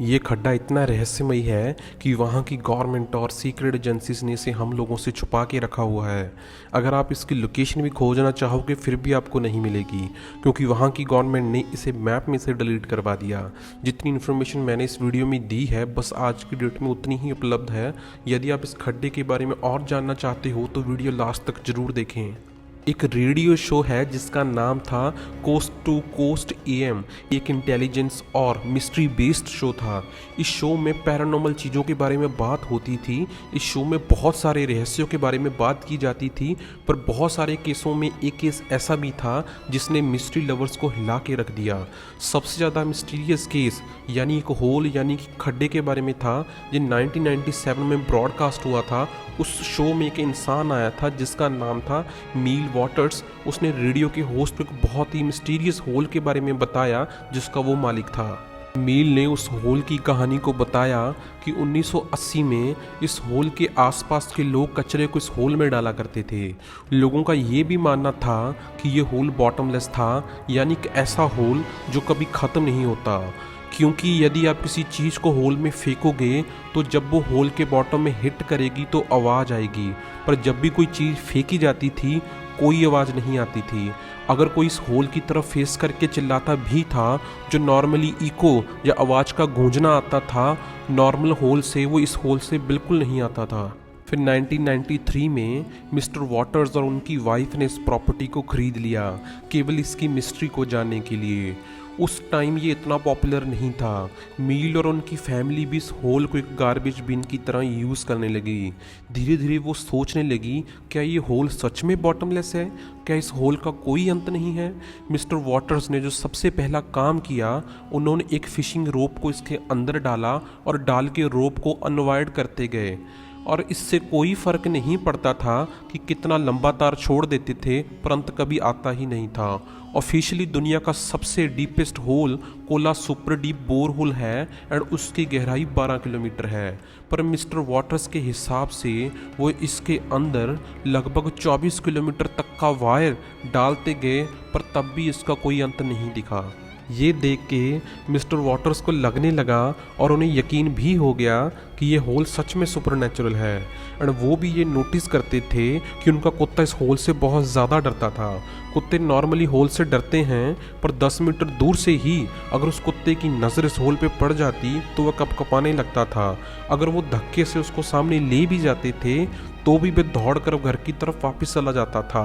ये खड्डा इतना रहस्यमयी है कि वहाँ की गवर्नमेंट और सीक्रेट एजेंसीज ने इसे हम लोगों से छुपा के रखा हुआ है। अगर आप इसकी लोकेशन भी खोजना चाहोगे फिर भी आपको नहीं मिलेगी, क्योंकि वहाँ की गवर्नमेंट ने इसे मैप में से डिलीट करवा दिया। जितनी इन्फॉर्मेशन मैंने इस वीडियो में दी है बस आज की डेट में उतनी ही उपलब्ध है। यदि आप इस खड्डे के बारे में और जानना चाहते हो तो वीडियो लास्ट तक जरूर देखें। एक रेडियो शो है जिसका नाम था कोस्ट टू कोस्ट एएम। एक इंटेलिजेंस और मिस्ट्री बेस्ड शो था। इस शो में पैरानॉर्मल चीज़ों के बारे में बात होती थी। इस शो में बहुत सारे रहस्यों के बारे में बात की जाती थी, पर बहुत सारे केसों में एक केस ऐसा भी था जिसने मिस्ट्री लवर्स को हिला के रख दिया। सबसे ज़्यादा मिस्टीरियस केस यानी एक होल यानी कि खड्डे के बारे में था, जो 1997 में ब्रॉडकास्ट हुआ था। उस शो में एक इंसान आया था जिसका नाम था नील वॉटर्स। उसने रेडियो के होस्ट को एक बहुत ही मिस्टीरियस होल के बारे में बताया जिसका वो मालिक था। मील ने उस होल की कहानी को बताया कि 1980 में इस होल के आसपास के लोग कचरे को इस होल में डाला करते थे। लोगों का ये भी मानना था कि ये होल बॉटमलेस था, यानी कि ऐसा होल जो कभी ख़त्म नहीं होता, क्योंकि यदि आप किसी चीज़ को होल में फेंकोगे तो जब वो होल के बॉटम में हिट करेगी तो आवाज़ आएगी, पर जब भी कोई चीज़ फेंकी जाती थी कोई आवाज़ नहीं आती थी। अगर कोई इस होल की तरफ फेस करके चिल्लाता भी था, जो नॉर्मली इको या आवाज़ का गूंजना आता था नॉर्मल होल से, वो इस होल से बिल्कुल नहीं आता था। फिर 1993 में मिस्टर वॉटर्स और उनकी वाइफ ने इस प्रॉपर्टी को ख़रीद लिया केवल इसकी मिस्ट्री को जानने के लिए। उस टाइम ये इतना पॉपुलर नहीं था। मील और उनकी फैमिली भी इस होल को एक गार्बेज बिन की तरह यूज़ करने लगी। धीरे धीरे वो सोचने लगी, क्या ये होल सच में बॉटमलेस है? क्या इस होल का कोई अंत नहीं है? मिस्टर वॉटर्स ने जो सबसे पहला काम किया, उन्होंने एक फिशिंग रोप को इसके अंदर डाला और डाल के रोप को अनवायर्ड करते गए, और इससे कोई फ़र्क नहीं पड़ता था कि कितना लंबा तार छोड़ देते थे, पर अंत कभी आता ही नहीं था। ऑफिशियली दुनिया का सबसे deepest hole Kola super deep bore hole है एंड उसकी गहराई 12 किलोमीटर है, पर मिस्टर वॉटर्स के हिसाब से वो इसके अंदर लगभग 24 किलोमीटर तक का वायर डालते गए, पर तब भी इसका कोई अंत नहीं दिखा। ये देख के मिस्टर वॉटर्स को लगने लगा और उन्हें यकीन भी हो गया कि ये होल सच में सुपरनैचुरल है। एंड वो भी ये नोटिस करते थे कि उनका कुत्ता इस होल से बहुत ज़्यादा डरता था। कुत्ते नॉर्मली होल से डरते हैं, पर 10 मीटर दूर से ही अगर उस कुत्ते की नज़र इस होल पे पड़ जाती तो वह कपकपाने लगता था। अगर वो धक्के से उसको सामने ले भी जाते थे तो भी वह दौड़कर घर की तरफ वापस चला जाता था।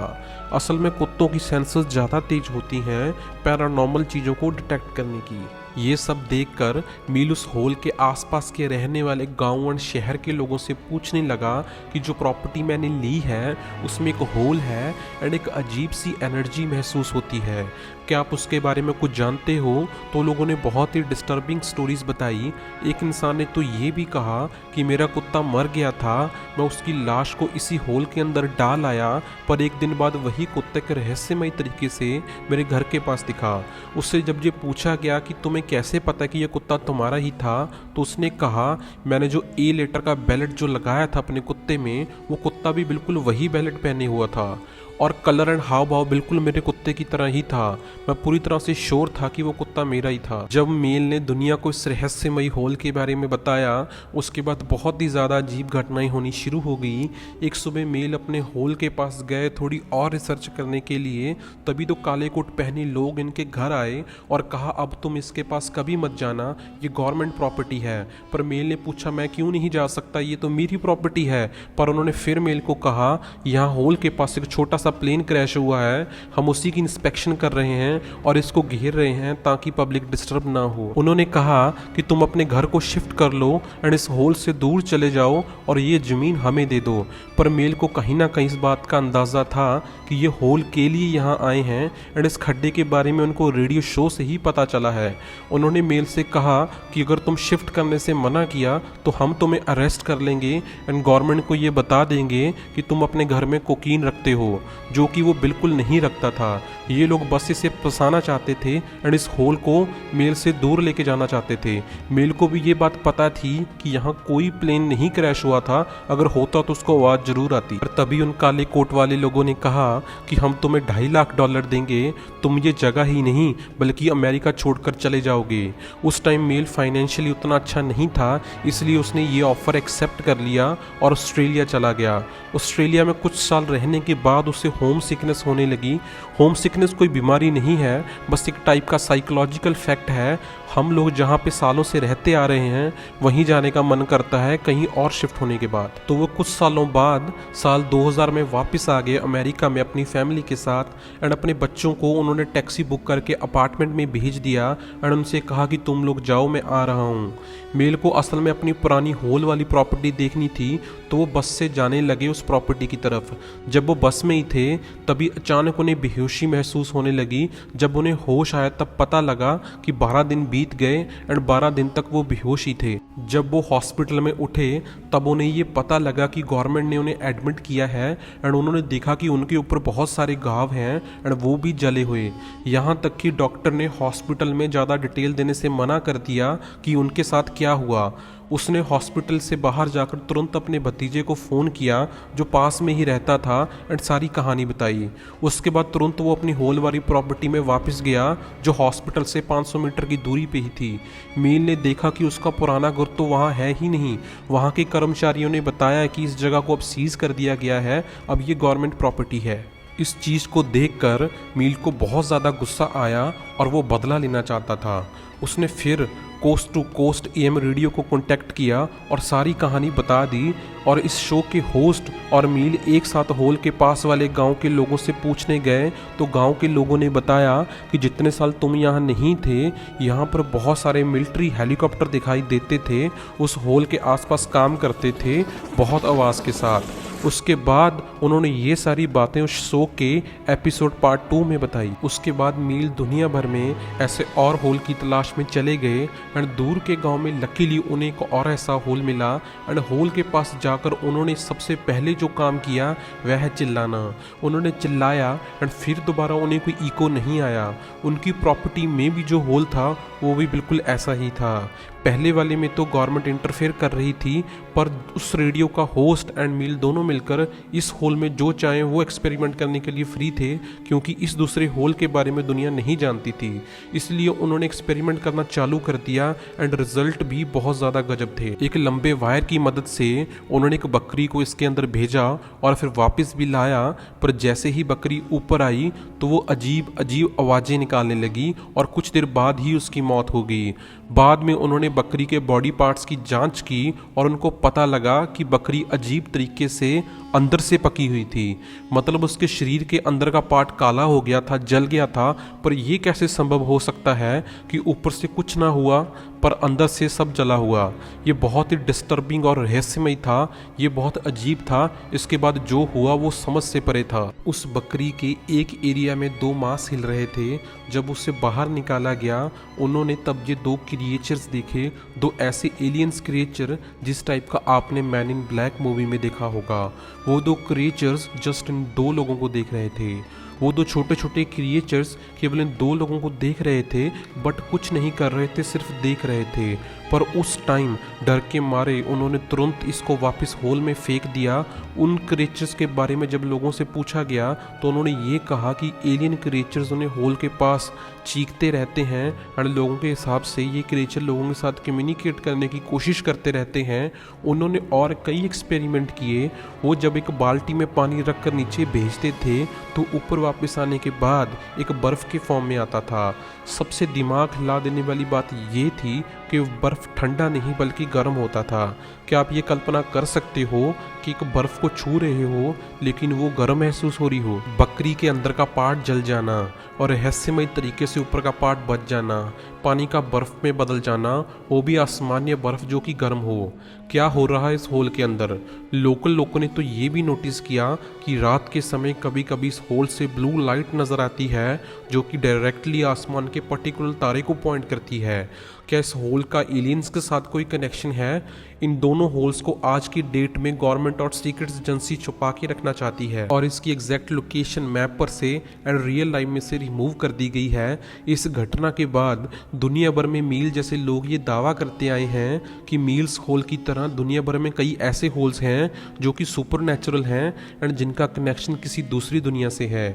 असल में कुत्तों की सेंसेस ज़्यादा तेज होती हैं पैरानॉर्मल चीज़ों को डिटेक्ट करने की। ये सब देखकर मील उस होल के आसपास के रहने वाले गांव और शहर के लोगों से पूछने लगा कि जो प्रॉपर्टी मैंने ली है उसमें एक होल है एंड एक अजीब सी एनर्जी महसूस होती है, क्या आप उसके बारे में कुछ जानते हो? तो लोगों ने बहुत ही डिस्टर्बिंग स्टोरीज बताई। एक इंसान ने तो ये भी कहा कि मेरा कुत्ता मर गया था, मैं उसकी लाश को इसी होल के अंदर डाल आया, पर एक दिन बाद वही कुत्ते के रहस्यमय तरीके से मेरे घर के पास दिखा। उससे जब ये पूछा गया कि तुम्हें कैसे पता कि यह कुत्ता तुम्हारा ही था, तो उसने कहा मैंने जो ए लेटर का बेल्ट जो लगाया था अपने कुत्ते में, वो कुत्ता भी बिल्कुल वही बेल्ट पहने हुआ था और कलर एंड हाव भाव बिल्कुल मेरे कुत्ते की तरह ही था। मैं पूरी तरह से श्योर था कि वो कुत्ता मेरा ही था। जब मेल ने दुनिया को इस रहस्यमयी होल के बारे में बताया, उसके बाद बहुत ही ज़्यादा अजीब घटनाएं होनी शुरू हो गई। एक सुबह मेल अपने होल के पास गए थोड़ी और रिसर्च करने के लिए, तभी तो काले कोट पहने लोग इनके घर आए और कहा अब तुम इसके पास कभी मत जाना, ये गवर्नमेंट प्रॉपर्टी है। पर मेल ने पूछा मैं क्यों नहीं जा सकता, ये तो मेरी प्रॉपर्टी है। पर उन्होंने फिर मेल को कहा यहाँ होल के पास एक छोटा सा प्लेन क्रैश हुआ है, हम उसी की इंस्पेक्शन कर रहे हैं और इसको घेर रहे हैं ताकि पब्लिक डिस्टर्ब ना हो। उन्होंने कहा कि तुम अपने घर को शिफ्ट कर लो एंड इस होल से दूर चले जाओ और ये ज़मीन हमें दे दो। पर मेल को कहीं ना कहीं इस बात का अंदाज़ा था कि ये होल के लिए यहाँ आए हैं एंड इस खड्डे के बारे में उनको रेडियो शो से ही पता चला है। उन्होंने मेल से कहा कि अगर तुम शिफ्ट करने से मना किया तो हम तुम्हें अरेस्ट कर लेंगे एंड गवर्नमेंट को ये बता देंगे कि तुम अपने घर में कोकीन रखते हो। जो कि वो बिल्कुल नहीं रखता था। ये लोग बस इसे फंसाना चाहते थे एंड इस होल को मेल से दूर लेके जाना चाहते थे। मेल को भी ये बात पता थी कि यहाँ कोई प्लेन नहीं क्रैश हुआ था, अगर होता तो उसको आवाज़ जरूर आती। पर तभी उन काले कोट वाले लोगों ने कहा कि हम तुम्हें $2.5 लाख देंगे, तुम ये जगह ही नहीं बल्कि अमेरिका छोड़कर चले जाओगे। उस टाइम मेल फाइनेंशियली उतना अच्छा नहीं था, इसलिए उसने ये ऑफ़र एक्सेप्ट कर लिया और ऑस्ट्रेलिया चला गया। ऑस्ट्रेलिया में कुछ साल रहने के बाद उसे होम सिकनेस होने लगी। होम सिकनेस कोई बीमारी नहीं है, बस एक टाइप का साइकोलॉजिकल फैक्ट है। हम लोग जहाँ पे सालों से रहते आ रहे हैं वहीं जाने का मन करता है कहीं और शिफ्ट होने के बाद। तो वो कुछ सालों बाद साल 2000 में वापस आ गए अमेरिका में अपनी फैमिली के साथ एंड अपने बच्चों को उन्होंने टैक्सी बुक करके अपार्टमेंट में भेज दिया एंड उनसे कहा कि तुम लोग जाओ, मैं आ रहा हूँ। मेल को असल में अपनी पुरानी होल वाली प्रॉपर्टी देखनी थी, तो वो बस से जाने लगे उस प्रॉपर्टी की तरफ। जब वो बस में ही थे तभी अचानक उन्हें बेहोशी महसूस होने लगी। जब उन्हें होश आया तब पता लगा कि 12 दिन बीत गए एंड 12 दिन तक वो बेहोश ही थे। जब वो हॉस्पिटल में उठे तब उन्हें ये पता लगा कि गवर्नमेंट ने उन्हें एडमिट किया है एंड उन्होंने देखा कि उनके ऊपर बहुत सारे घाव हैं एंड वो भी जले हुए। यहाँ तक कि डॉक्टर ने हॉस्पिटल में ज़्यादा डिटेल देने से मना कर दिया कि उनके साथ क्या हुआ। उसने हॉस्पिटल से बाहर जाकर तुरंत अपने भतीजे को फ़ोन किया जो पास में ही रहता था एंड सारी कहानी बताई। उसके बाद तुरंत वो अपनी होल वाली प्रॉपर्टी में वापस गया जो हॉस्पिटल से 500 मीटर की दूरी पे ही थी। मील ने देखा कि उसका पुराना घर तो वहाँ है ही नहीं। वहाँ के कर्मचारियों ने बताया कि इस जगह को अब सीज कर दिया गया है, अब ये गवर्नमेंट प्रॉपर्टी है। इस चीज़ को देखकर मील को बहुत ज़्यादा गुस्सा आया और वो बदला लेना चाहता था। उसने फिर coast to coast AM radio को कांटेक्ट किया और सारी कहानी बता दी। और इस शो के होस्ट और मील एक साथ होल के पास वाले गांव के लोगों से पूछने गए तो गांव के लोगों ने बताया कि जितने साल तुम यहाँ नहीं थे यहाँ पर बहुत सारे मिलिट्री हेलीकॉप्टर दिखाई देते थे, उस होल के आसपास काम करते थे बहुत आवाज़ के साथ। उसके बाद उन्होंने ये सारी बातें उस शो के एपिसोड पार्ट 2 में बताई। उसके बाद मील दुनिया भर में ऐसे और होल की तलाश में चले गए एंड दूर के गांव में लकीली उन्हें एक और ऐसा होल मिला एंड होल के पास जाकर उन्होंने सबसे पहले जो काम किया वह है चिल्लाना। उन्होंने चिल्लाया एंड फिर दोबारा उन्हें कोई इको नहीं आया। उनकी प्रॉपर्टी में भी जो होल था वो भी बिल्कुल ऐसा ही था। पहले वाले में तो गवर्नमेंट इंटरफेयर कर रही थी, पर उस रेडियो का होस्ट एंड मील दोनों मिलकर इस होल में जो चाहें वो एक्सपेरिमेंट करने के लिए फ्री थे, क्योंकि इस दूसरे होल के बारे में दुनिया नहीं जानती थी। इसलिए उन्होंने एक्सपेरिमेंट करना चालू कर दिया एंड रिजल्ट भी बहुत ज़्यादा गजब थे। एक लंबे वायर की मदद से उन्होंने एक बकरी को इसके अंदर भेजा और फिर वापस भी लाया, पर जैसे ही बकरी ऊपर आई तो वो अजीब अजीब आवाज़ें निकालने लगी और कुछ देर बाद ही उसकी मौत हो गई। बाद में उन्होंने बकरी के बॉडी पार्ट्स की जांच की और उनको पता लगा कि बकरी अजीब तरीके से अंदर से पकी हुई थी। मतलब उसके शरीर के अंदर का पार्ट काला हो गया था, जल गया था। पर यह कैसे संभव हो सकता है कि ऊपर से कुछ ना हुआ पर अंदर से सब जला हुआ। ये बहुत ही डिस्टर्बिंग और रहस्यमय था, ये बहुत अजीब था। इसके बाद जो हुआ वो समझ से परे था। उस बकरी के एक एरिया में 2 मांस हिल रहे थे। जब उसे बाहर निकाला गया उन्होंने तब ये 2 क्रिएचर्स देखे, 2 ऐसे एलियंस क्रिएचर जिस टाइप का आपने मैन इन ब्लैक मूवी में देखा होगा। वो 2 क्रिएचर्स जस्ट इन 2 लोगों को देख रहे थे। वो 2 छोटे छोटे क्रिएचर्स केवल इन 2 लोगों को देख रहे थे, बट कुछ नहीं कर रहे थे, सिर्फ देख रहे थे। पर उस टाइम डर के मारे उन्होंने तुरंत इसको वापस होल में फेंक दिया। उन क्रिएचर्स के बारे में जब लोगों से पूछा गया तो उन्होंने ये कहा कि एलियन क्रिएचर्स उन्हें होल के पास चीखते रहते हैं और लोगों के हिसाब से ये क्रिएचर लोगों के साथ कम्युनिकेट करने की कोशिश करते रहते हैं। उन्होंने और कई एक्सपेरिमेंट किए। वो जब एक बाल्टी में पानी रख कर नीचे भेजते थे तो ऊपर वापस आने के बाद एक बर्फ़ के फॉर्म में आता था। सबसे दिमाग हिला देने वाली बात ये थी कि बर्फ़ ठंडा नहीं बल्कि गर्म होता था। क्या आप ये कल्पना कर सकते हो कि एक बर्फ़ को छू रहे हो लेकिन वो गर्म महसूस हो रही हो? बकरी के अंदर का पार्ट जल जाना और रहस्यमय तरीके से ऊपर का पार्ट बच जाना, पानी का बर्फ़ में बदल जाना, वो भी आसमान्य बर्फ़ जो कि गर्म हो। क्या हो रहा है इस होल के अंदर? लोकल लोगों ने तो ये भी नोटिस किया कि रात के समय कभी कभी इस होल से ब्लू लाइट नज़र आती है जो कि डायरेक्टली आसमान के पर्टिकुलर तारे को पॉइंट करती है। क्या इस होल का एलियंस के साथ कोई कनेक्शन है? इन दोनों होल्स को आज की डेट में गवर्नमेंट गवर्नमेंट और सीक्रेट एजेंसी छुपा के रखना चाहती है और इसकी एग्जैक्ट लोकेशन मैप पर से एंड रियल लाइफ में से रिमूव कर दी गई है। इस घटना के बाद दुनिया भर में मील जैसे लोग ये दावा करते आए हैं कि मील्स होल की तरह दुनिया भर में कई ऐसे होल्स हैं जो कि सुपर नेचुरल हैं एंड जिनका कनेक्शन किसी दूसरी दुनिया से है।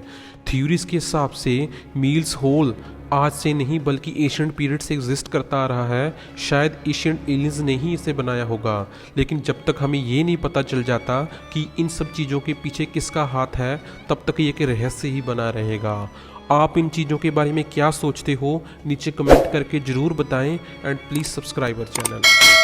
थ्योरीज के हिसाब से मील्स होल आज से नहीं बल्कि एशियंट पीरियड से एग्जिस्ट करता आ रहा है। शायद एशियंट एलियंस ने ही इसे बनाया होगा, लेकिन जब तक हमें ये नहीं पता चल जाता कि इन सब चीज़ों के पीछे किसका हाथ है, तब तक ये कि रहस्य ही बना रहेगा। आप इन चीज़ों के बारे में क्या सोचते हो नीचे कमेंट करके ज़रूर बताएं and please subscribe our channel.